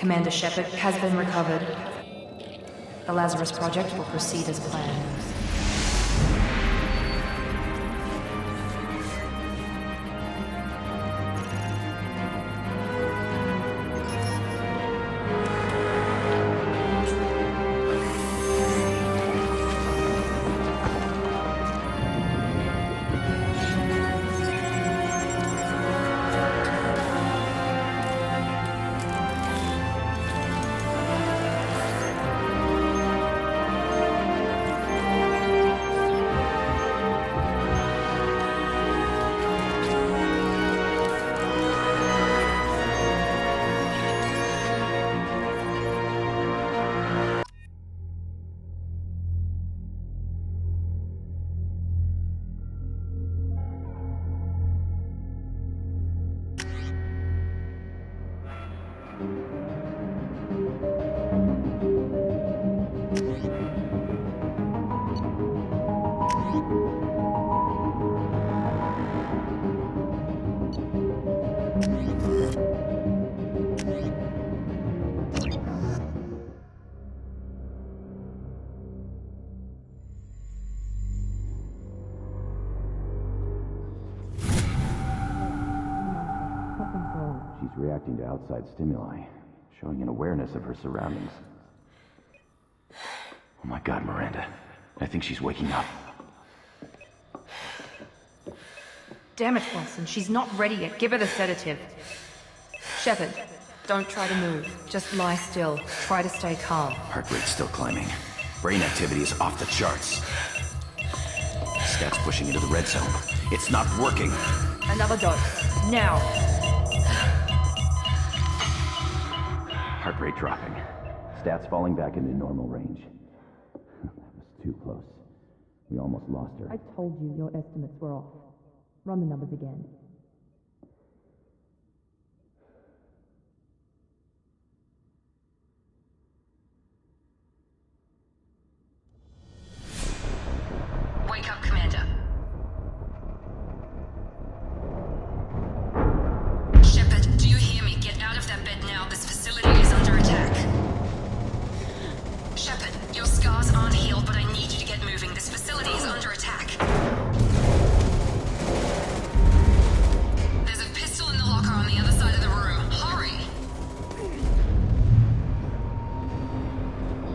Commander Shepard has been recovered. The Lazarus Project will proceed as planned. She's reacting to outside stimuli, showing an awareness of her surroundings. Oh my God, Miranda. I think she's waking up. Damn it, Wilson. She's not ready yet. Give her the sedative. Shepard, don't try to move. Just lie still. Try to stay calm. Heart rate's still climbing. Brain activity is off the charts. Stats pushing into the red zone. It's not working. Another dose. Now. Heart rate dropping. Stats falling back into normal range. That was too close. We almost lost her. I told you your estimates were off. Run the numbers again. Wake up, Commander. Shepard, do you hear me? Get out of that bed now. This facility is under attack. Shepard, your scars aren't healed, but I need you to get moving. This facility is under attack. There's a pistol in the locker on the other side of the room. Hurry!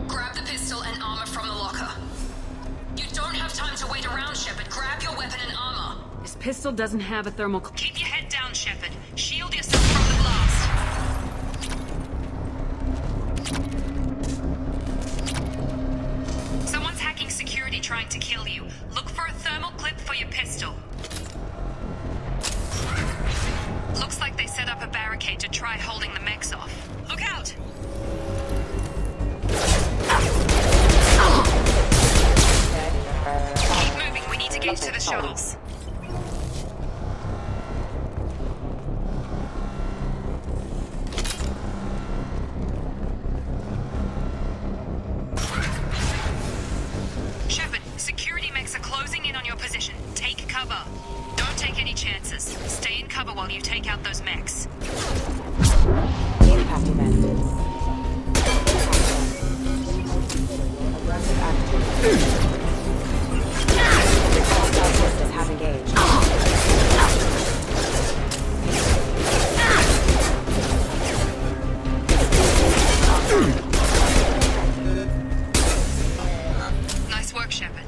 Grab the pistol and armor from the locker. You don't have time to wait around, Shepard. Grab your weapon and armor. This pistol doesn't have a thermal... Keep your head down, Shepard. Shield yourself from the blast. Someone's hacking security trying to kill you. Look for a thermal clip for your pistol. Looks like they set up a barricade to try holding the mechs off. Look out! Keep moving, we need to get to the shuttles. Shepard, security mechs are closing in on your position. Take cover. Don't take any chances. Stay in cover while you take out those mechs. Impact events. Aggressive activity. Hostile forces have engaged. Nice work, Shepard.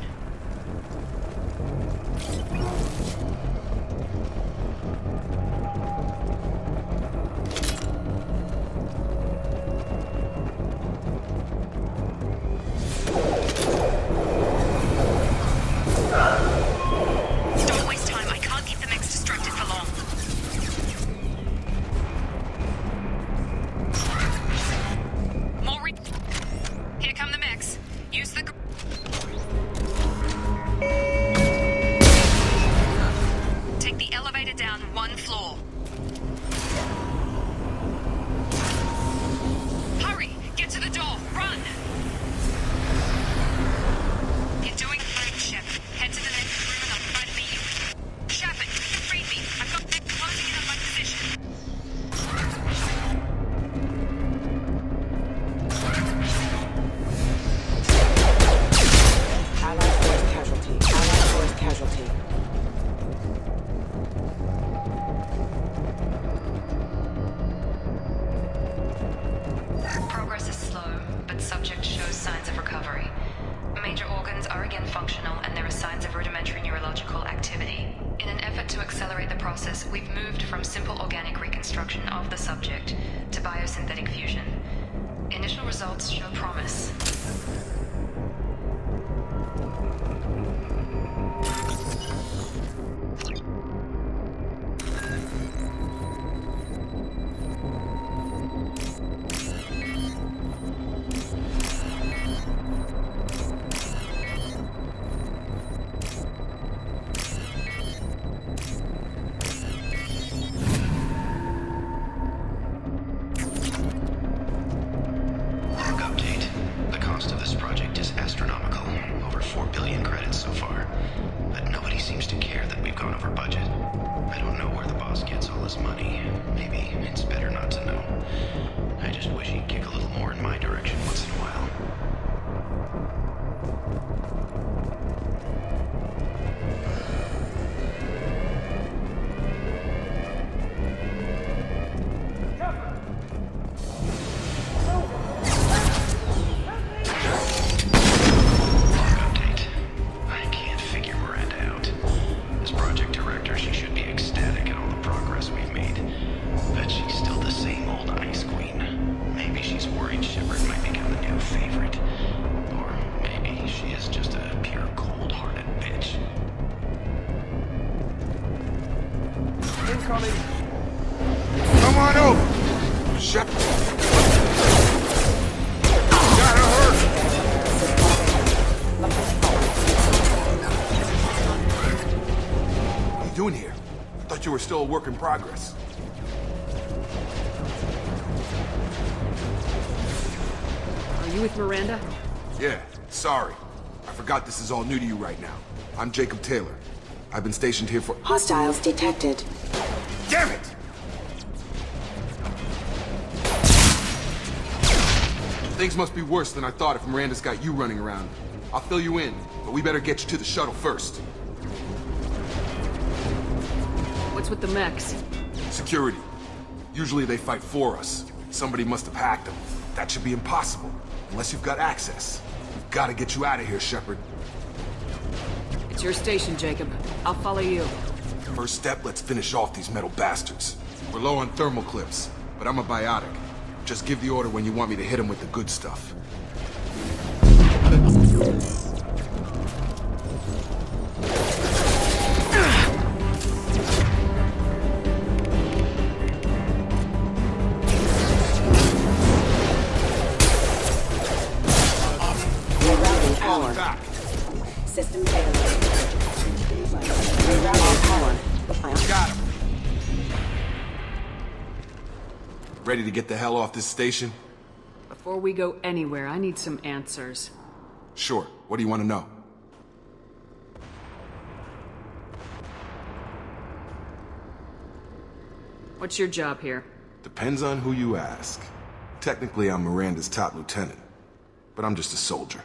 process, we've moved from simple organic reconstruction of the subject to biosynthetic fusion. Initial results show promise. Come on over! Shut Got her hurt! What are you doing here? I thought you were still a work in progress. Are you with Miranda? Yeah, sorry. I forgot this is all new to you right now. I'm Jacob Taylor. I've been stationed here for— Hostiles detected. Damn it! Things must be worse than I thought if Miranda's got you running around. I'll fill you in, but we better get you to the shuttle first. What's with the mechs? Security. Usually they fight for us. Somebody must have hacked them. That should be impossible, unless you've got access. We've got to get you out of here, Shepard. It's your station, Jacob. I'll follow you. First step, let's finish off these metal bastards. We're low on thermal clips, but I'm a biotic. Just give the order when you want me to hit them with the good stuff. Rerouting power. Back. System failure. Rerouting power. Got him. Ready to get the hell off this station? Before we go anywhere, I need some answers. Sure. What do you want to know? What's your job here? Depends on who you ask. Technically, I'm Miranda's top lieutenant, but I'm just a soldier.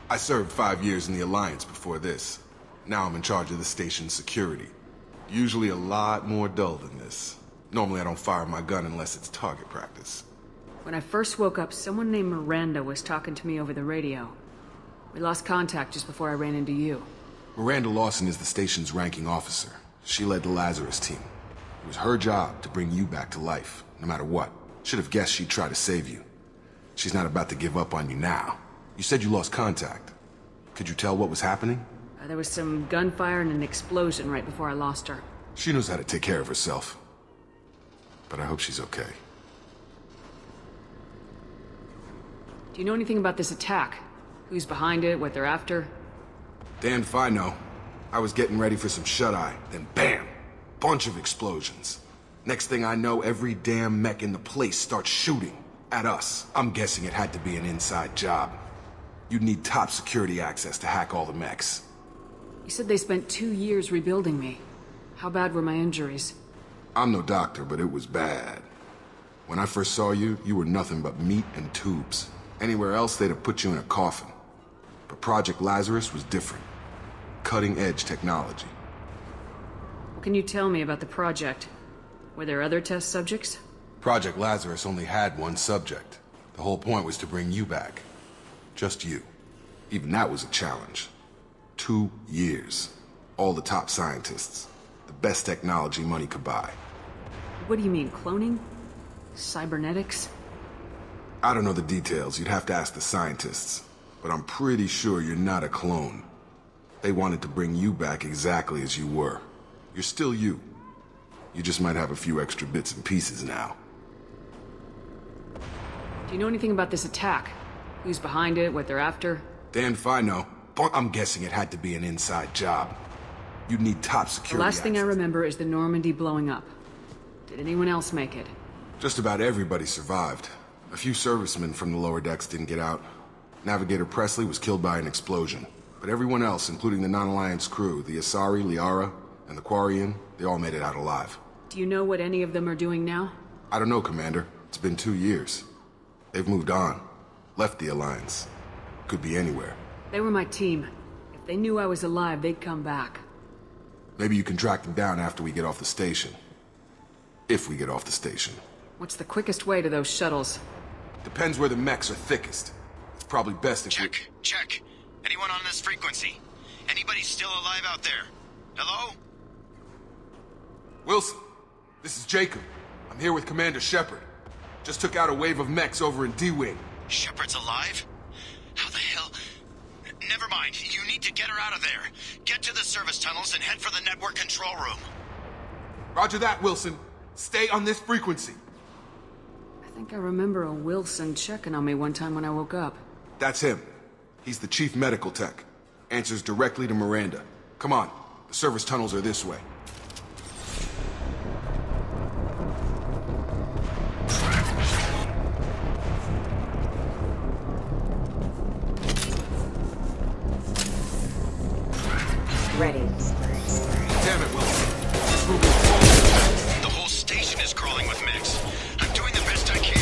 I served 5 years in the Alliance before this. Now I'm in charge of the station's security. Usually a lot more dull than this. Normally I don't fire my gun unless it's target practice. When I first woke up, someone named Miranda was talking to me over the radio. We lost contact just before I ran into you. Miranda Lawson is the station's ranking officer. She led the Lazarus team. It was her job to bring you back to life, no matter what. Should have guessed she'd try to save you. She's not about to give up on you now. You said you lost contact. Could you tell what was happening? There was some gunfire and an explosion right before I lost her. She knows how to take care of herself. But I hope she's okay. Do you know anything about this attack? Who's behind it, what they're after? Damned if I know. I was getting ready for some shut-eye, then bam! Bunch of explosions. Next thing I know, every damn mech in the place starts shooting at us. I'm guessing it had to be an inside job. You'd need top security access to hack all the mechs. You said they spent 2 years rebuilding me. How bad were my injuries? I'm no doctor, but it was bad. When I first saw you, you were nothing but meat and tubes. Anywhere else, they'd have put you in a coffin. But Project Lazarus was different. Cutting-edge technology. What can you tell me about the project? Were there other test subjects? Project Lazarus only had one subject. The whole point was to bring you back. Just you. Even that was a challenge. 2 years. All the top scientists. The best technology money could buy. What do you mean, cloning? Cybernetics? I don't know the details, you'd have to ask the scientists. But I'm pretty sure you're not a clone. They wanted to bring you back exactly as you were. You're still you. You just might have a few extra bits and pieces now. Do you know anything about this attack? Who's behind it, what they're after? Damned if I know, but I'm guessing it had to be an inside job. You'd need top security The last thing I access. remember is the Normandy blowing up. Did anyone else make it? Just about everybody survived. A few servicemen from the lower decks didn't get out. Navigator Presley was killed by an explosion. But everyone else, including the non-Alliance crew, the Asari, Liara, and the Quarian, they all made it out alive. Do you know what any of them are doing now? I don't know, Commander. It's been 2 years. They've moved on. Left the Alliance. Could be anywhere. They were my team. If they knew I was alive, they'd come back. Maybe you can track them down after we get off the station. If we get off the station. What's the quickest way to those shuttles? Depends where the mechs are thickest. It's probably best if we... Check. Anyone on this frequency? Anybody still alive out there? Hello? Wilson, this is Jacob. I'm here with Commander Shepard. Just took out a wave of mechs over in D-Wing. Shepard's alive? How the hell? Never mind. You need to get her out of there. Get to the service tunnels and head for the network control room. Roger that, Wilson. Stay on this frequency. I think I remember a Wilson checking on me one time when I woke up. That's him. He's the chief medical tech. Answers directly to Miranda. Come on. The service tunnels are this way. Ready. Damn it, Wilson. This room is full of mechs. The whole station is crawling with mechs. I'm doing the best I can.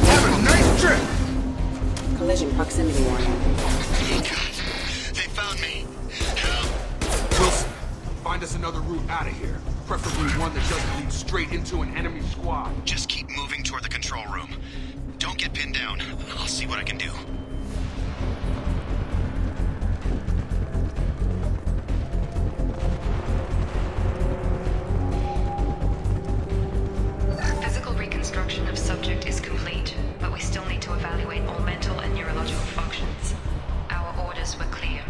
Have a nice trip! Collision proximity warning. God, they found me. Help. Wilson, find us another route out of here. Preferably one that doesn't lead straight into an enemy squad. Just keep moving toward the control room. Don't get pinned down. I'll see what I can do. Physical reconstruction of subject is complete, but we still need to evaluate all mental and neurological functions. Our orders were clear.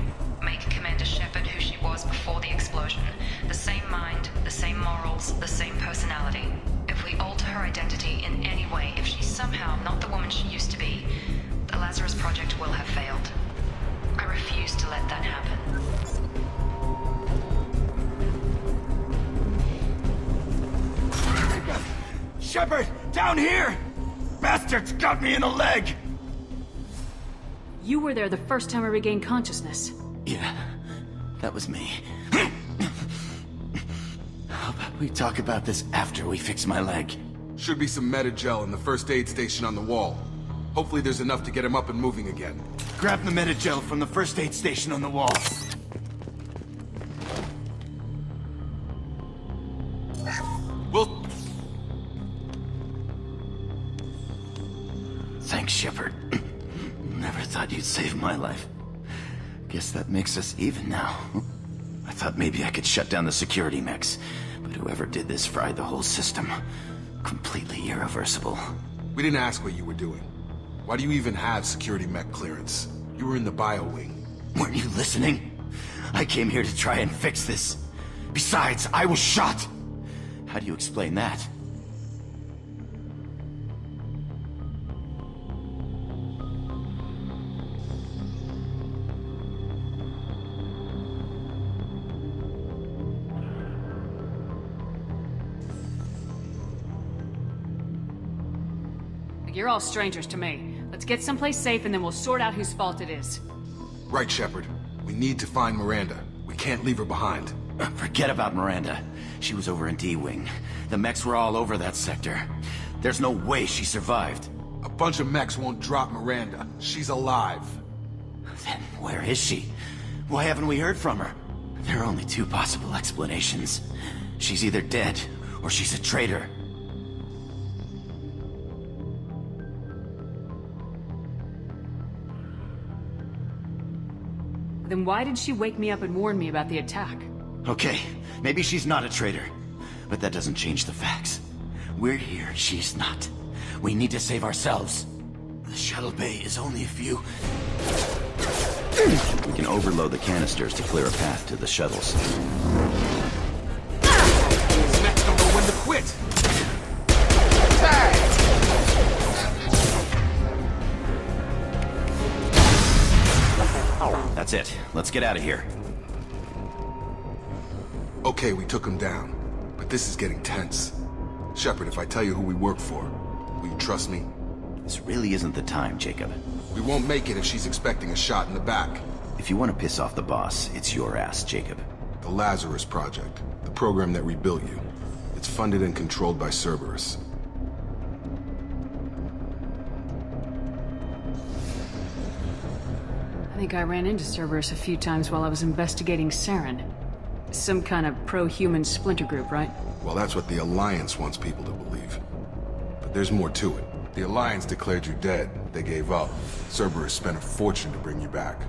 Make Commander Shepard who she was before the explosion. The same mind, the same morals, the same personality. If we alter her identity in any way, if she's somehow not the woman she used to be, the Lazarus Project will have failed. I refuse to let that happen. Shepard, down here! Bastards got me in the leg! You were there the first time I regained consciousness. Yeah, that was me. How about we talk about this after we fix my leg? Should be some metagel in the first aid station on the wall. Hopefully there's enough to get him up and moving again. Grab the metagel from the first aid station on the wall. Will... Thanks, Shepard. Never thought you'd save my life. Guess that makes us even now. I thought maybe I could shut down the security mechs, but whoever did this fried the whole system. Completely irreversible. We didn't ask what you were doing. Why do you even have security mech clearance? You were in the bio wing. Weren't you listening? I came here to try and fix this. Besides, I was shot. How do you explain that? You're all strangers to me. Let's get someplace safe and then we'll sort out whose fault it is. Right, Shepard. We need to find Miranda. We can't leave her behind. Forget about Miranda. She was over in D-Wing. The mechs were all over that sector. There's no way she survived. A bunch of mechs won't drop Miranda. She's alive. Then where is she? Why haven't we heard from her? There are only two possible explanations. She's either dead, or she's a traitor. Then why did she wake me up and warn me about the attack? Okay, maybe she's not a traitor, but that doesn't change the facts. We're here, she's not. We need to save ourselves. The shuttle bay is only a few... We can overload the canisters to clear a path to the shuttles. Next, don't know when to quit. That's it. Let's get out of here. Okay, we took him down, but this is getting tense. Shepard, if I tell you who we work for, will you trust me? This really isn't the time, Jacob. We won't make it if she's expecting a shot in the back. If you want to piss off the boss, it's your ass, Jacob. The Lazarus Project, the program that rebuilt you. It's funded and controlled by Cerberus. I think I ran into Cerberus a few times while I was investigating Saren. Some kind of pro-human splinter group, right? Well, that's what the Alliance wants people to believe. But there's more to it. The Alliance declared you dead. They gave up. Cerberus spent a fortune to bring you back.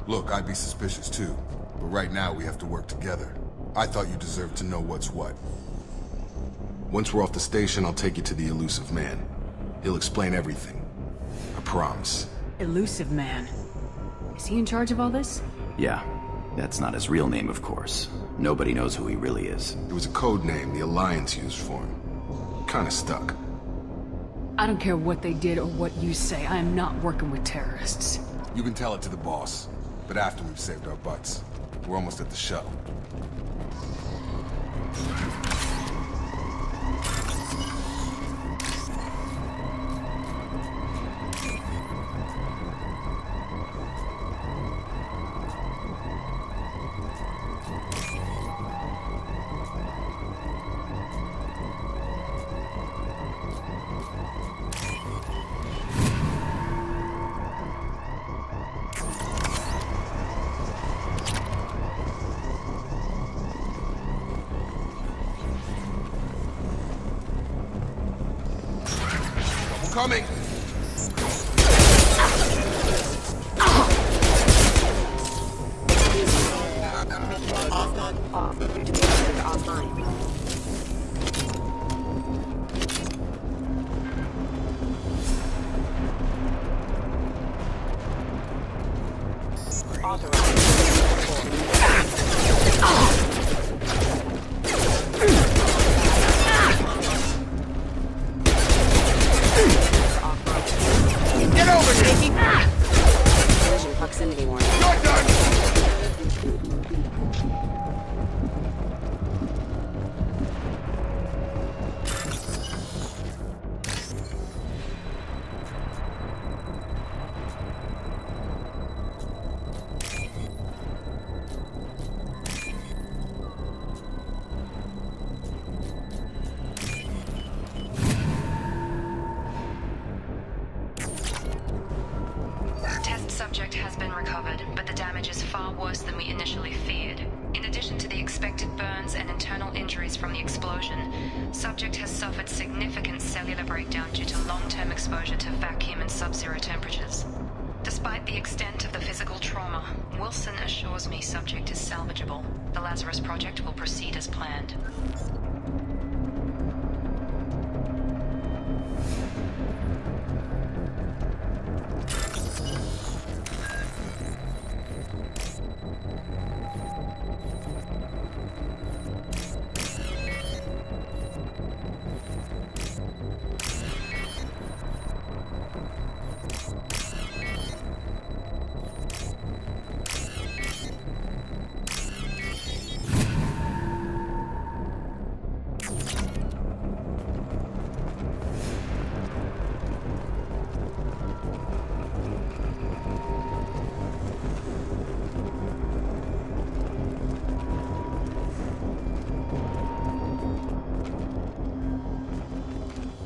Look, I'd be suspicious too. But right now we have to work together. I thought you deserved to know what's what. Once we're off the station, I'll take you to the Elusive Man. He'll explain everything. I promise. Elusive Man. Is he in charge of all this? Yeah, that's not his real name, of course. Nobody knows who he really is. It was a code name the Alliance used for him. Kinda stuck. I don't care what they did or what you say. I am not working with terrorists. You can tell it to the boss, but after we've saved our butts. We're almost at the shuttle. Coming! Proximity warning. You're done! Test subject has been recovered, but the damage is far worse than we initially feared. In addition to the expected burns and internal injuries from the explosion, subject has suffered significant cellular breakdown due to long-term exposure to vacuum and sub-zero temperatures. Despite the extent of the physical trauma, Wilson assures me subject is salvageable. The Lazarus Project will proceed as planned.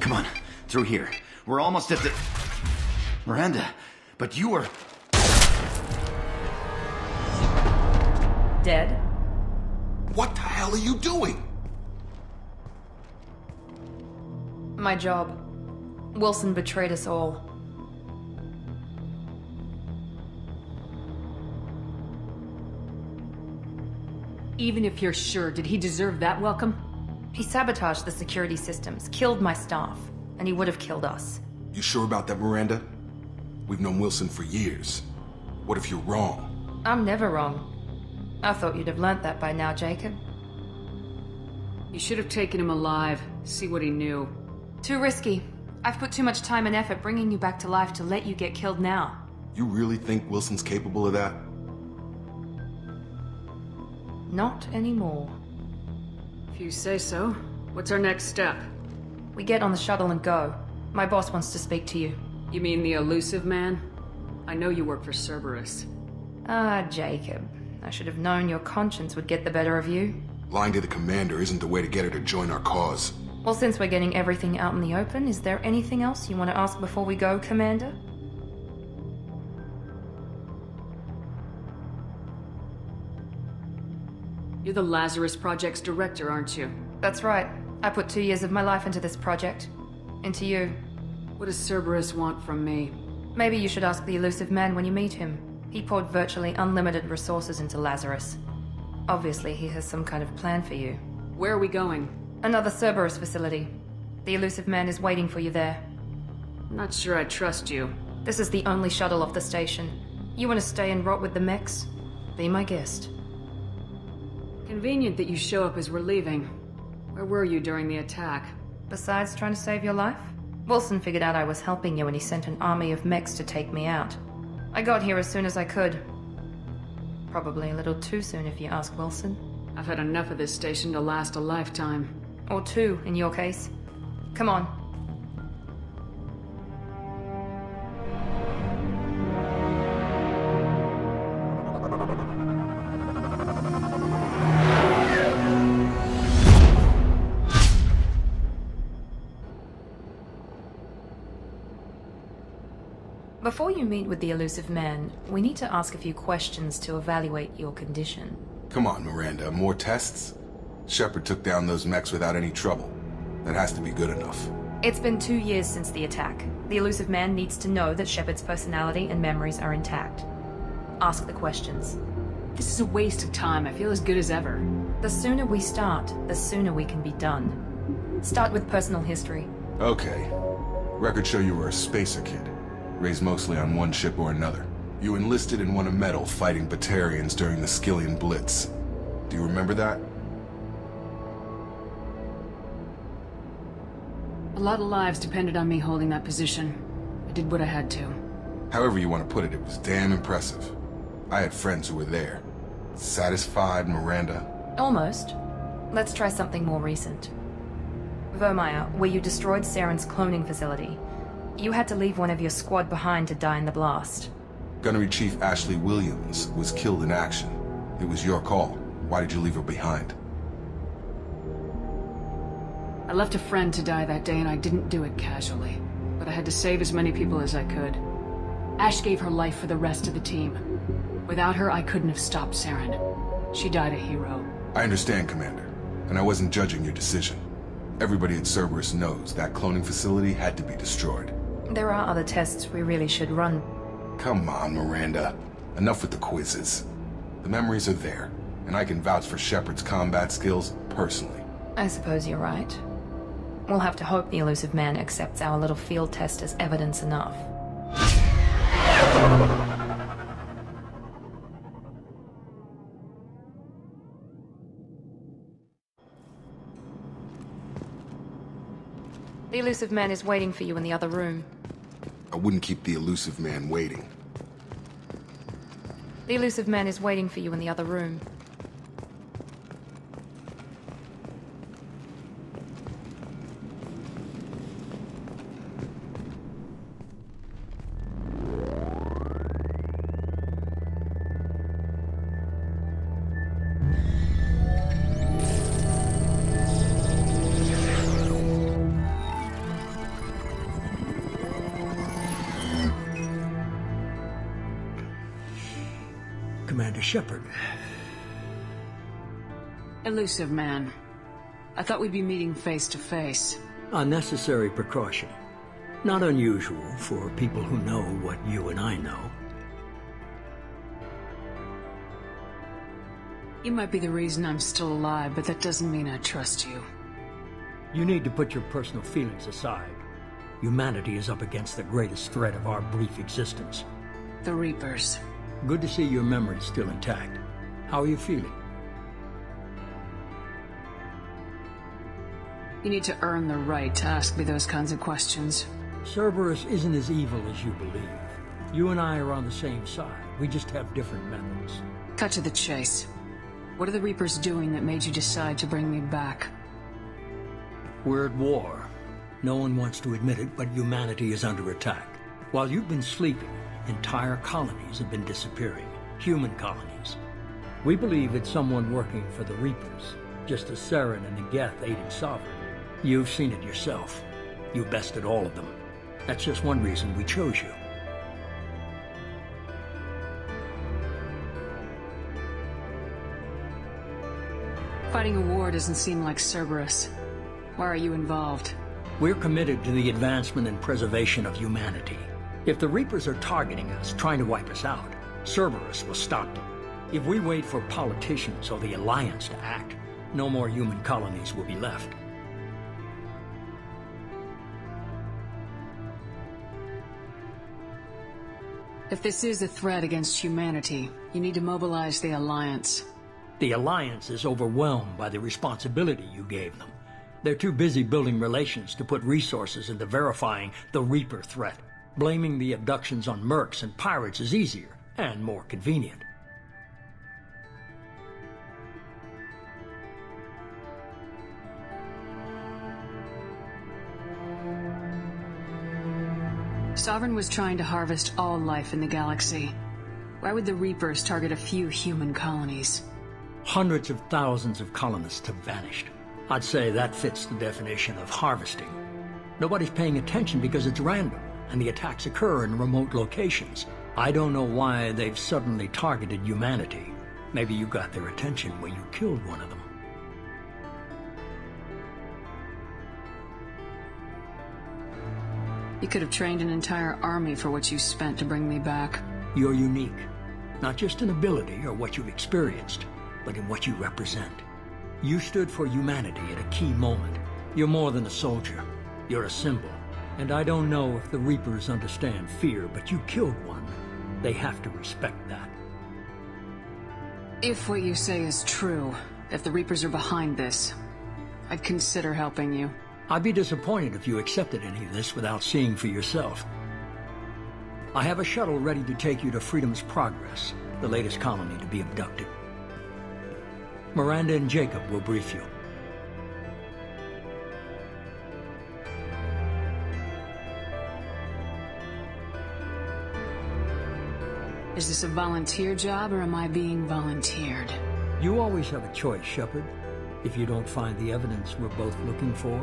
Come on, through here. We're almost at the... Miranda, but you were... Dead? What the hell are you doing? My job. Wilson betrayed us all. Even if you're sure, did he deserve that welcome? He sabotaged the security systems, killed my staff, and he would have killed us. You sure about that, Miranda? We've known Wilson for years. What if you're wrong? I'm never wrong. I thought you'd have learnt that by now, Jacob. You should have taken him alive, see what he knew. Too risky. I've put too much time and effort bringing you back to life to let you get killed now. You really think Wilson's capable of that? Not anymore. If you say so. What's our next step? We get on the shuttle and go. My boss wants to speak to you. You mean the elusive man? I know you work for Cerberus. Ah, Jacob. I should have known your conscience would get the better of you. Lying to the commander isn't the way to get her to join our cause. Well, since we're getting everything out in the open, is there anything else you want to ask before we go, Commander? You're the Lazarus Project's director, aren't you? That's right. I put 2 years of my life into this project. Into you. What does Cerberus want from me? Maybe you should ask the elusive man when you meet him. He poured virtually unlimited resources into Lazarus. Obviously, he has some kind of plan for you. Where are we going? Another Cerberus facility. The elusive man is waiting for you there. I'm not sure I trust you. This is the only shuttle off the station. You want to stay and rot with the mechs? Be my guest. Convenient that you show up as we're leaving. Where were you during the attack? Besides trying to save your life? Wilson figured out I was helping you and he sent an army of mechs to take me out. I got here as soon as I could. Probably a little too soon if you ask Wilson. I've had enough of this station to last a lifetime. Or 2, in your case. Come on. Before you meet with the elusive man, we need to ask a few questions to evaluate your condition. Come on, Miranda, more tests? Shepard took down those mechs without any trouble. That has to be good enough. It's been 2 years since the attack. The elusive man needs to know that Shepard's personality and memories are intact. Ask the questions. This is a waste of time. I feel as good as ever. The sooner we start, the sooner we can be done. Start with personal history. Okay. Records show you were a spacer kid. Raised mostly on one ship or another. You enlisted and won a medal fighting Batarians during the Skillian Blitz. Do you remember that? A lot of lives depended on me holding that position. I did what I had to. However you want to put it, it was damn impressive. I had friends who were there. Satisfied, Miranda? Almost. Let's try something more recent. Vermeer, where you destroyed Saren's cloning facility. You had to leave one of your squad behind to die in the blast. Gunnery Chief Ashley Williams was killed in action. It was your call. Why did you leave her behind? I left a friend to die that day and I didn't do it casually. But I had to save as many people as I could. Ash gave her life for the rest of the team. Without her, I couldn't have stopped Saren. She died a hero. I understand, Commander. And I wasn't judging your decision. Everybody at Cerberus knows that cloning facility had to be destroyed. There are other tests we really should run. Come on, Miranda. Enough with the quizzes. The memories are there, and I can vouch for Shepard's combat skills personally. I suppose you're right. We'll have to hope the elusive man accepts our little field test as evidence enough. The elusive man is waiting for you in the other room. I wouldn't keep the elusive man waiting. The elusive man is waiting for you in the other room. Commander Shepard. Elusive man. I thought we'd be meeting face to face. Unnecessary precaution. Not unusual for people who know what you and I know. You might be the reason I'm still alive, but that doesn't mean I trust you. You need to put your personal feelings aside. Humanity is up against the greatest threat of our brief existence. The Reapers. Good to see your memory's still intact. How are you feeling? You need to earn the right to ask me those kinds of questions. Cerberus isn't as evil as you believe. You and I are on the same side. We just have different methods. Cut to the chase. What are the Reapers doing that made you decide to bring me back? We're at war. No one wants to admit it, but humanity is under attack. While you've been sleeping, entire colonies have been disappearing. Human colonies. We believe it's someone working for the Reapers, just as Saren and the Geth aided Sovereign. You've seen it yourself. You bested all of them. That's just one reason we chose you. Fighting a war doesn't seem like Cerberus. Why are you involved? We're committed to the advancement and preservation of humanity. If the Reapers are targeting us, trying to wipe us out, Cerberus will stop them. If we wait for politicians or the Alliance to act, no more human colonies will be left. If this is a threat against humanity, you need to mobilize the Alliance. The Alliance is overwhelmed by the responsibility you gave them. They're too busy building relations to put resources into verifying the Reaper threat. Blaming the abductions on mercs and pirates is easier and more convenient. Sovereign was trying to harvest all life in the galaxy. Why would the Reapers target a few human colonies? Hundreds of thousands of colonists have vanished. I'd say that fits the definition of harvesting. Nobody's paying attention because it's random, and the attacks occur in remote locations. I don't know why they've suddenly targeted humanity. Maybe you got their attention when you killed one of them. You could have trained an entire army for what you spent to bring me back. You're unique, not just in ability or what you've experienced, but in what you represent. You stood for humanity at a key moment. You're more than a soldier. You're a symbol. And I don't know if the Reapers understand fear, but you killed one. They have to respect that. If what you say is true, if the Reapers are behind this, I'd consider helping you. I'd be disappointed if you accepted any of this without seeing for yourself. I have a shuttle ready to take you to Freedom's Progress, the latest colony to be abducted. Miranda and Jacob will brief you. Is this a volunteer job, or am I being volunteered? You always have a choice, Shepard. If you don't find the evidence we're both looking for,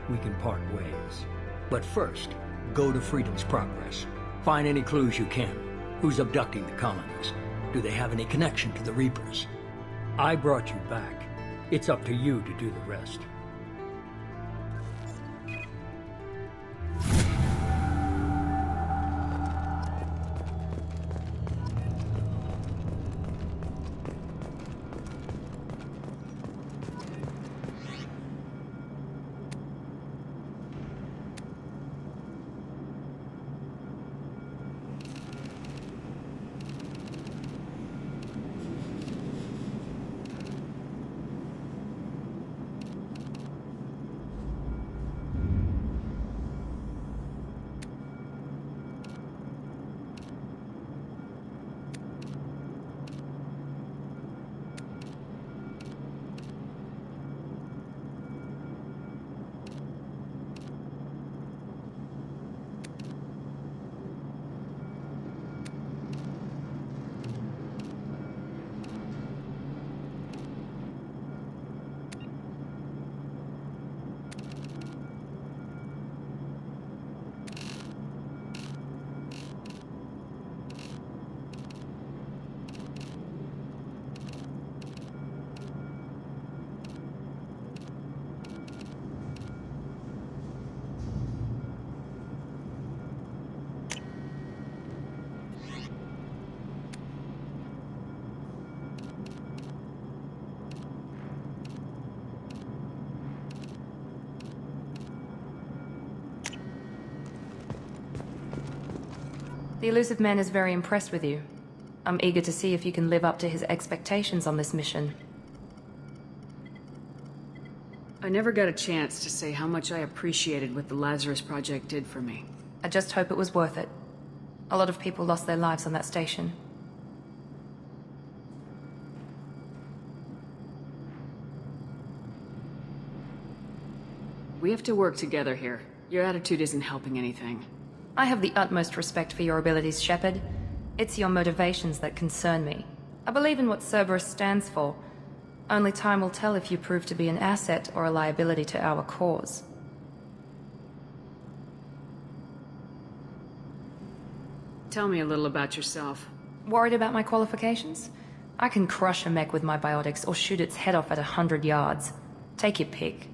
we can part ways. But first, go to Freedom's Progress. Find any clues you can. Who's abducting the colonies? Do they have any connection to the Reapers? I brought you back. It's up to you to do the rest. The elusive man is very impressed with you. I'm eager to see if you can live up to his expectations on this mission. I never got a chance to say how much I appreciated what the Lazarus Project did for me. I just hope it was worth it. A lot of people lost their lives on that station. We have to work together here. Your attitude isn't helping anything. I have the utmost respect for your abilities, Shepard. It's your motivations that concern me. I believe in what Cerberus stands for. Only time will tell if you prove to be an asset or a liability to our cause. Tell me a little about yourself. Worried about my qualifications? I can crush a mech with my biotics or shoot its head off at 100 yards. Take your pick.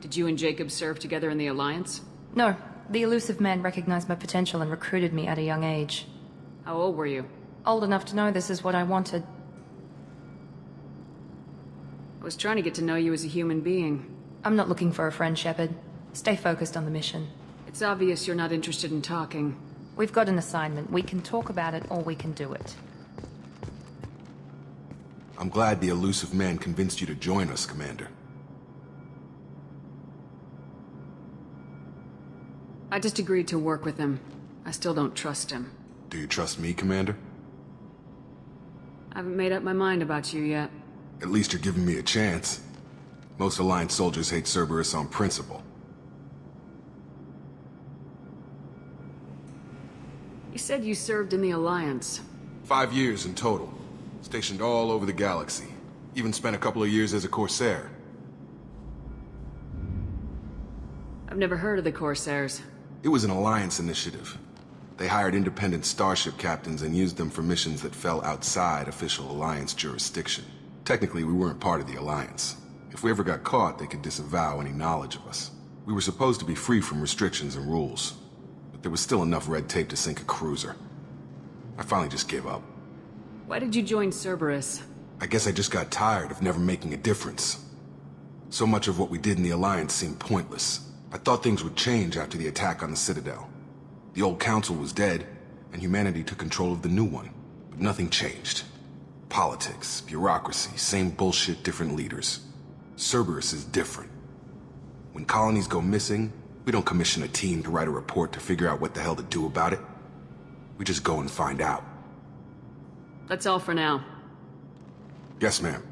Did you and Jacob serve together in the Alliance? No, the elusive man recognized my potential and recruited me at a young age. How old were you? Old enough to know this is what I wanted. I was trying to get to know you as a human being. I'm not looking for a friend, Shepard. Stay focused on the mission. It's obvious you're not interested in talking. We've got an assignment. We can talk about it or we can do it. I'm glad the elusive man convinced you to join us, Commander. I just agreed to work with him. I still don't trust him. Do you trust me, Commander? I haven't made up my mind about you yet. At least you're giving me a chance. Most Alliance soldiers hate Cerberus on principle. You said you served in the Alliance. 5 years in total. Stationed all over the galaxy. Even spent a couple of years as a Corsair. I've never heard of the Corsairs. It was an Alliance initiative. They hired independent starship captains and used them for missions that fell outside official Alliance jurisdiction. Technically, we weren't part of the Alliance. If we ever got caught, they could disavow any knowledge of us. We were supposed to be free from restrictions and rules, but there was still enough red tape to sink a cruiser. I finally just gave up. Why did you join Cerberus? I guess I just got tired of never making a difference. So much of what we did in the Alliance seemed pointless. I thought things would change after the attack on the Citadel. The old council was dead, and humanity took control of the new one. But nothing changed. Politics, bureaucracy, same bullshit, different leaders. Cerberus is different. When colonies go missing, we don't commission a team to write a report to figure out what the hell to do about it. We just go and find out. That's all for now. Yes, ma'am.